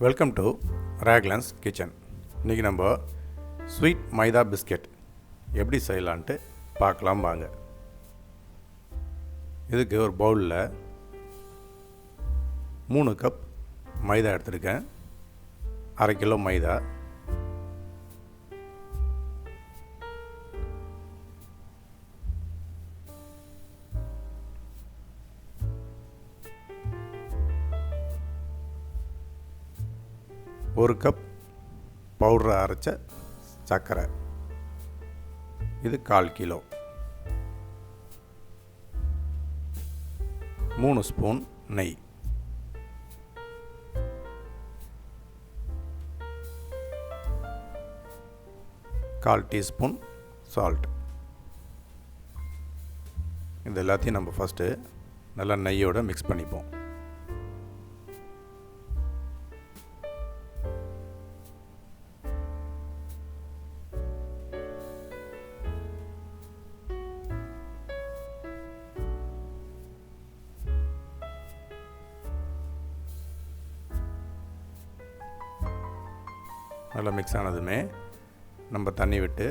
Welcome to ராக்லன்ஸ் kitchen. இன்றைக்கி நம்ம sweet மைதா biscuit எப்படி செய்யலான்ட்டு பார்க்கலாம் வாங்க. இதுக்கு ஒரு பவுலில் 3 கப் மைதா எடுத்துருக்கேன். 1/2 கிலோ மைதா, ஒரு கப் பவுடரை அரைச்ச சர்க்கரை, இது 1/4 கிலோ, 3 ஸ்பூன் நெய், கால் டீஸ்பூன் சால்ட். இது எல்லாத்தையும் நம்ம ஃபஸ்ட்டு நல்லா நெய்யோடு மிக்ஸ் பண்ணிப்போம். நல்லா மிக்ஸ் ஆனதுமே நம்ம தண்ணி விட்டு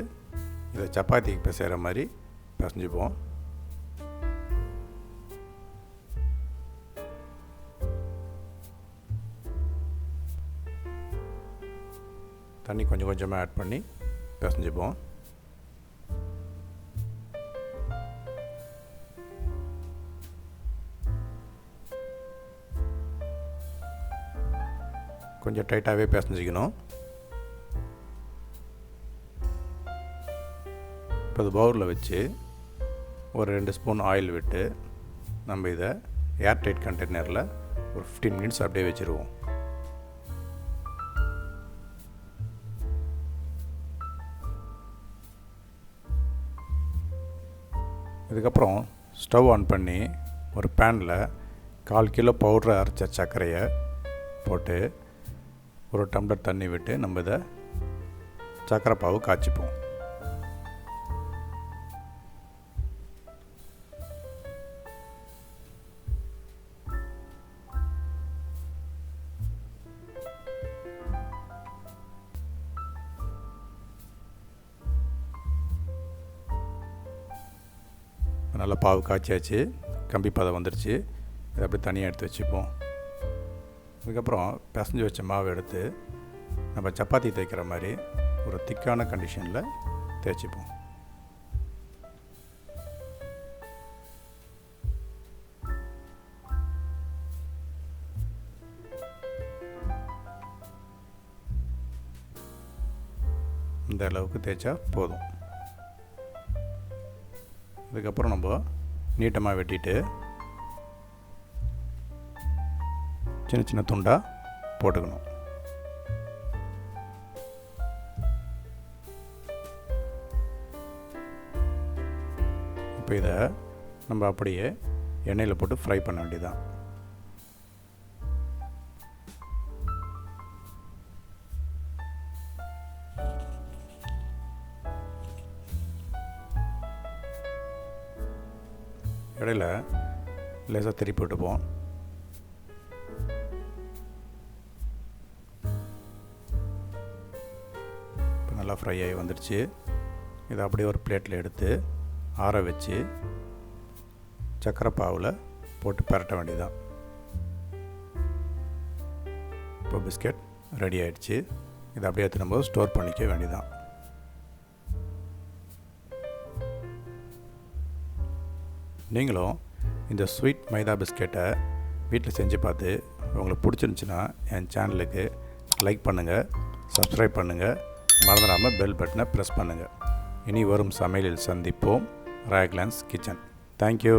இதை சப்பாத்திக்கு பிசைகிற மாதிரி பிசைஞ்சுப்போம். தண்ணி கொஞ்சம் கொஞ்சமாக ஆட் பண்ணி பிசைஞ்சுப்போம். கொஞ்சம் டைட்டாகவே பிசைஞ்சிக்கணும். இப்போ இது பவுலில் வச்சு ஒரு 2 ஸ்பூன் ஆயில் விட்டு நம்ம இதை ஏர்டைட் கண்டெய்னரில் ஒரு 15 மினிட்ஸ் அப்படியே வச்சுருவோம். இதுக்கப்புறம் ஸ்டவ் ஆன் பண்ணி ஒரு பேனில் 1/4 கிலோ பவுடரை அரைச்ச சர்க்கரையை போட்டு ஒரு டம்ளர் தண்ணி விட்டு நம்ம இதை சர்க்கரை பாவு காய்ச்சிப்போம். நல்லா பாவு காய்ச்சியாச்சு, கம்பி பதம் வந்துடுச்சு. இதை அப்படி தனியாக எடுத்து வச்சுப்போம். அதுக்கப்புறம் பிசைஞ்சு வச்ச மாவு எடுத்து நம்ம சப்பாத்தி தேய்க்கிற மாதிரி ஒரு திக்கான கண்டிஷனில் தேய்ச்சிப்போம். இந்த அளவுக்கு தேய்ச்சா போதும். இதுக்கப்புறம் நம்ம நீட்டமாக வெட்டிட்டு சின்ன சின்ன துண்டாக போட்டுக்கணும். இப்போ இதை நம்ம அப்படியே எண்ணெயில் போட்டு ஃப்ரை பண்ண வேண்டியதுதான். இடையில லேசாக திருப்பி விட்டுப்போம். இப்போ நல்லா ஃப்ரை ஆகி வந்துடுச்சு. இதை அப்படியே ஒரு பிளேட்டில் எடுத்து ஆற வச்சு சர்க்கரை பாவில் போட்டு பரட்ட வேண்டியதுதான். இப்போ பிஸ்கெட் ரெடி ஆகிடுச்சு. இதை அப்படியே எடுத்து நம்ம ஸ்டோர் பண்ணிக்க வேண்டியதுதான். நீங்களும் இந்த ஸ்வீட் மைதா பிஸ்கெட்டை வீட்டில் செஞ்சு பார்த்து உங்களுக்கு பிடிச்சிருந்துச்சின்னா என் சேனலுக்கு லைக் பண்ணுங்கள், சப்ஸ்கிரைப் பண்ணுங்கள், மறந்துடாமல் பெல் பட்டனை ப்ரெஸ் பண்ணுங்கள். இனி வரும் சமையலில் சந்திப்போம். ராக்லன்ஸ் கிச்சன். தேங்க்யூ.